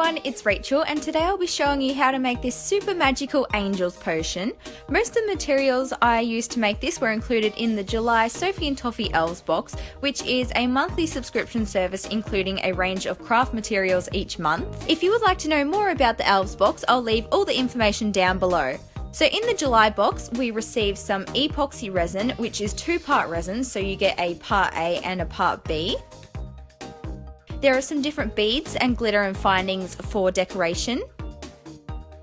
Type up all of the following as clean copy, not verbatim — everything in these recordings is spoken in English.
everyone, it's Rachel and today I'll be showing you how to make this super magical angels potion. Most of the materials I used to make this were included in the July Sophie Toffee Elves Box, which is a monthly subscription service including a range of craft materials each month. If you would like to know more about the Elves Box, I'll leave all the information down below. So in the July box, we received some epoxy resin, which is 2-part resin, so you get a part A and a part B. There are some different beads and glitter and findings for decoration,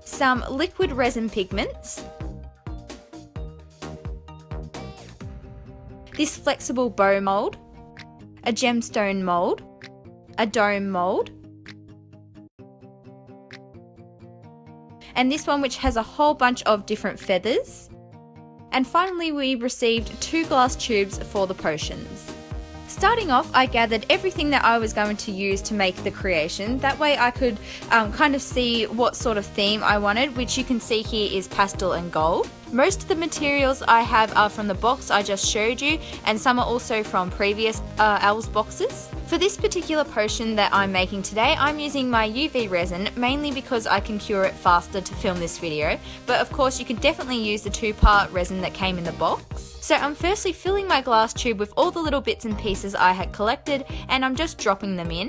some liquid resin pigments, this flexible bow mould, a gemstone mould, a dome mould, and this one which has a whole bunch of different feathers. And finally we received 2 glass tubes for the potions. Starting off, I gathered everything that I was going to use to make the creation. That way I could kind of see what sort of theme I wanted, which you can see here is pastel and gold. Most of the materials I have are from the box I just showed you, and some are also from previous Elves boxes. For this particular potion that I'm making today, I'm using my UV resin, mainly because I can cure it faster to film this video, but of course you can definitely use the 2-part resin that came in the box. So I'm firstly filling my glass tube with all the little bits and pieces I had collected, and I'm just dropping them in.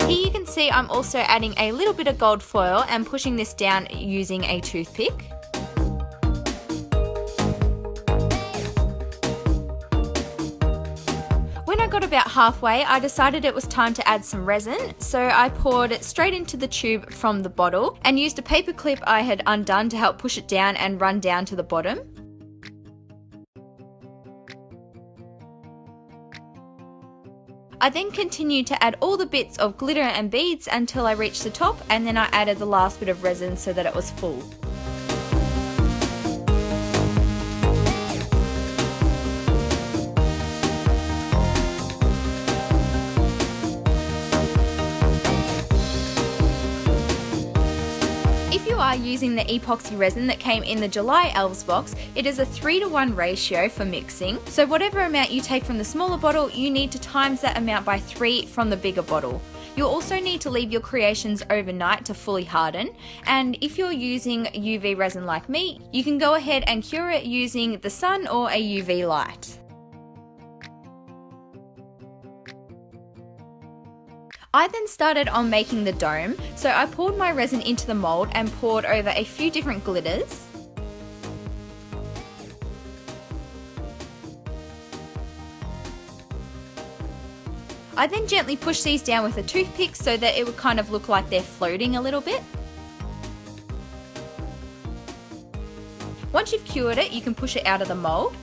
Here you can see I'm also adding a little bit of gold foil and pushing this down using a toothpick. When I got about halfway, I decided it was time to add some resin, so I poured it straight into the tube from the bottle and used a paper clip I had undone to help push it down and run down to the bottom. I then continued to add all the bits of glitter and beads until I reached the top, and then I added the last bit of resin so that it was full. If you are using the epoxy resin that came in the July Elves box, it is a 3:1 ratio for mixing. So whatever amount you take from the smaller bottle, you need to times that amount by 3 from the bigger bottle. You'll also need to leave your creations overnight to fully harden, and if you're using UV resin like me, you can go ahead and cure it using the sun or a UV light. I then started on making the dome, so I poured my resin into the mould and poured over a few different glitters. I then gently pushed these down with a toothpick so that it would kind of look like they're floating a little bit. Once you've cured it, you can push it out of the mould.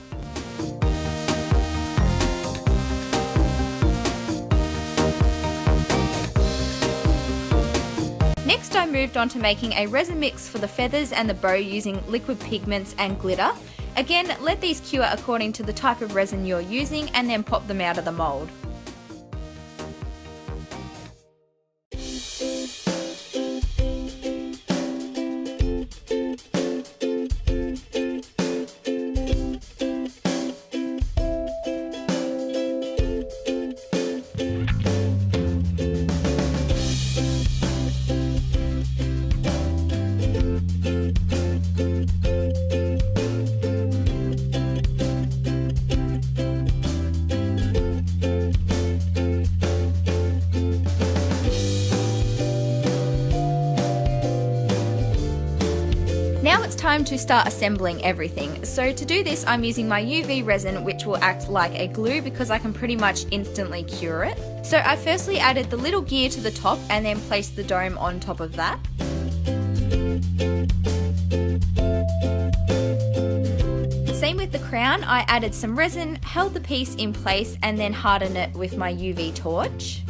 Next I moved on to making a resin mix for the feathers and the bow using liquid pigments and glitter. Again, let these cure according to the type of resin you're using and then pop them out of the mould. Now it's time to start assembling everything. So to do this, I'm using my UV resin, which will act like a glue because I can pretty much instantly cure it. So I firstly added the little gear to the top and then placed the dome on top of that. Same with the crown, I added some resin, held the piece in place and then hardened it with my UV torch.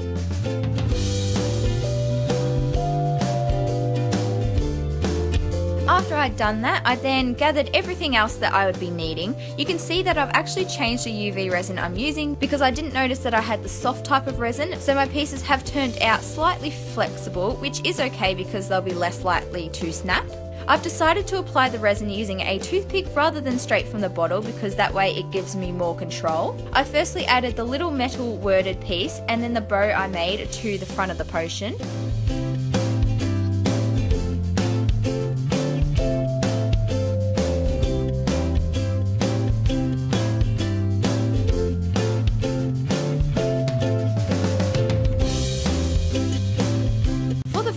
After I'd done that, I then gathered everything else that I would be needing. You can see that I've actually changed the UV resin I'm using because I didn't notice that I had the soft type of resin, so my pieces have turned out slightly flexible, which is okay because they'll be less likely to snap. I've decided to apply the resin using a toothpick rather than straight from the bottle because that way it gives me more control. I firstly added the little metal worded piece and then the bow I made to the front of the potion.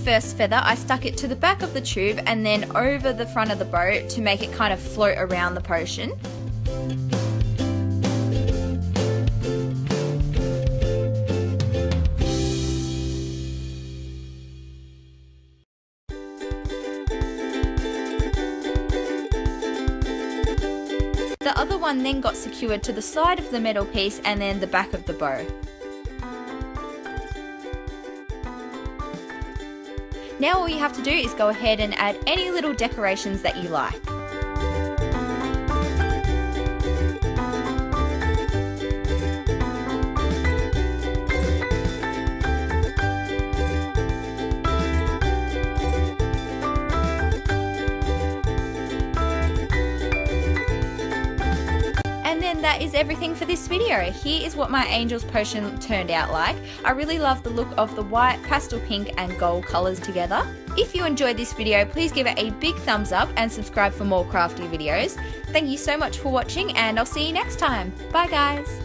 First feather, I stuck it to the back of the tube and then over the front of the bow to make it kind of float around the potion. The other one then got secured to the side of the metal piece and then the back of the bow. Now all you have to do is go ahead and add any little decorations that you like. And then that is everything for this video. Here is what my Angel's Potion turned out like. I really love the look of the white, pastel pink and gold colours together. If you enjoyed this video, please give it a big thumbs up and subscribe for more crafty videos. Thank you so much for watching and I'll see you next time. Bye guys!